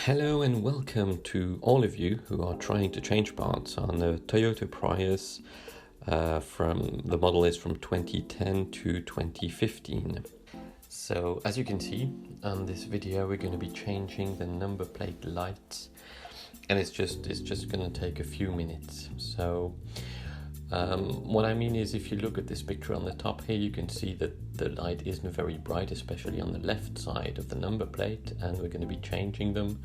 Hello and welcome to all of you who are trying to change parts on the Toyota Prius. From the model is from 2010 to 2015. So as you can see on this video, we're going to be changing the number plate lights, and it's just going to take a few minutes. So what I mean is, if you look at this picture on the top here, you can see that the light isn't very bright, especially on the left side of the number plate, and we're going to be changing them,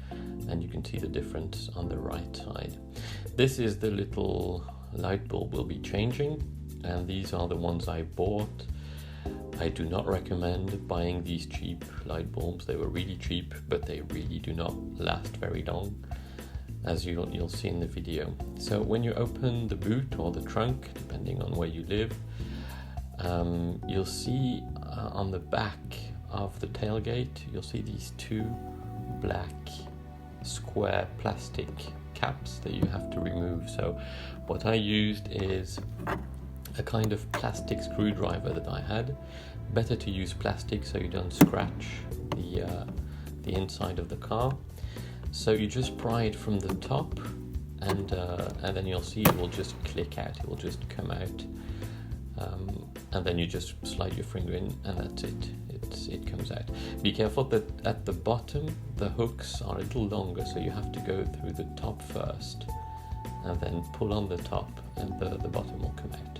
and you can see the difference on the right side. This is the little light bulb we'll be changing, and these are the ones I bought. I do not recommend buying these cheap light bulbs. They were really cheap, but they really do not last very long, as you'll see in the video. So when you open the boot or the trunk, depending on where you live, you'll see on the back of the tailgate, you'll see these two black square plastic caps that you have to remove. So what I used is a kind of plastic screwdriver that I had. Better to use plastic so you don't scratch the inside of the car. So you just pry it from the top, and then you'll see it will just click out. It will just come out, and then you just slide your finger in, and that's it. It comes out. Be careful that at the bottom the hooks are a little longer, so you have to go through the top first, and then pull on the top, and the bottom will come out.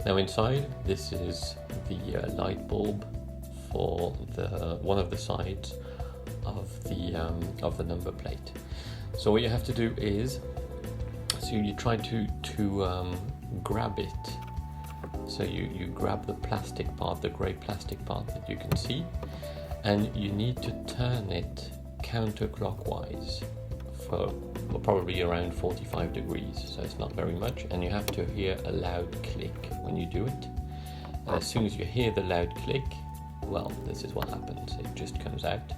Now inside, this is the light bulb for one of the sides of the number plate. So what you have to do is, so you try to grab it. So you grab the plastic part, the grey plastic part that you can see, and you need to turn it counterclockwise for probably around 45 degrees, so it's not very much, and you have to hear a loud click when you do it. And as soon as you hear the loud click, well, this is what happens. It just comes out,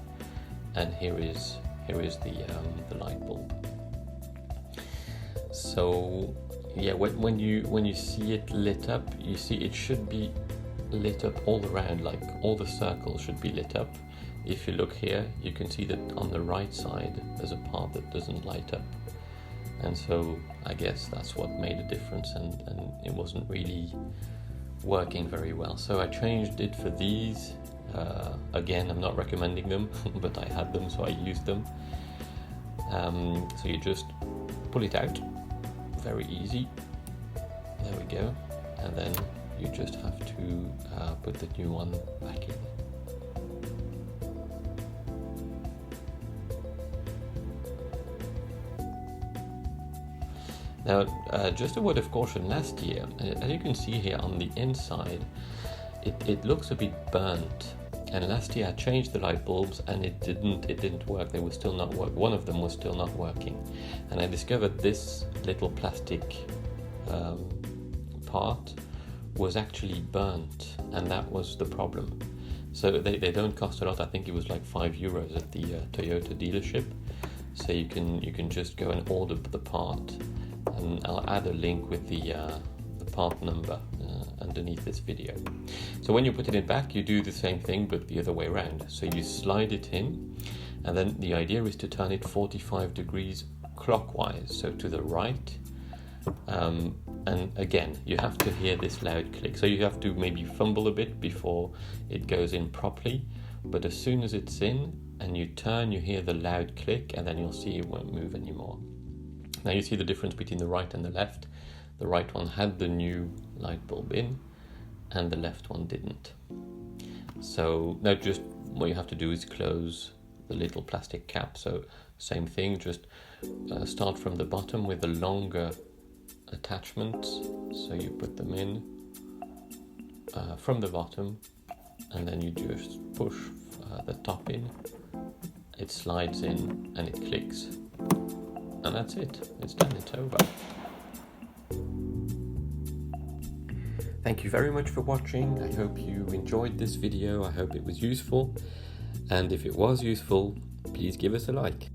and here is the light bulb. So yeah, when you see it lit up, you see it should be lit up all around, like all the circles should be lit up. If you look here, you can see that on the right side there's a part that doesn't light up, and so I guess that's what made a difference, and it wasn't really working very well. So I changed it for these. Again, I'm not recommending them, but I had them, so I used them. So you just pull it out, very easy. There we go, and then you just have to put the new one back in. Now, just a word of caution, last year, as you can see here on the inside, it looks a bit burnt. And last year I changed the light bulbs, and it didn't work. They were still not working. One of them was still not working. And I discovered this little plastic part was actually burnt, and that was the problem. So they don't cost a lot. I think it was like €5 at the Toyota dealership. So you can just go and order the part, and I'll add a link with the part number underneath this video. So when you're putting it back, you do the same thing but the other way around. So you slide it in, and then the idea is to turn it 45 degrees clockwise, so to the right. And again, you have to hear this loud click. So you have to maybe fumble a bit before it goes in properly, but as soon as it's in and you turn, you hear the loud click, and then you'll see it won't move anymore. Now you see the difference between the right and the left. The right one had the new light bulb in, and the left one didn't. So now just what you have to do is close the little plastic cap. So same thing, just start from the bottom with the longer attachments. So you put them in from the bottom, and then you just push the top in. It slides in and it clicks, and that's it. It's done. It's over. Thank you very much for watching. I hope you enjoyed this video. I hope it was useful. And if it was useful, please give us a like.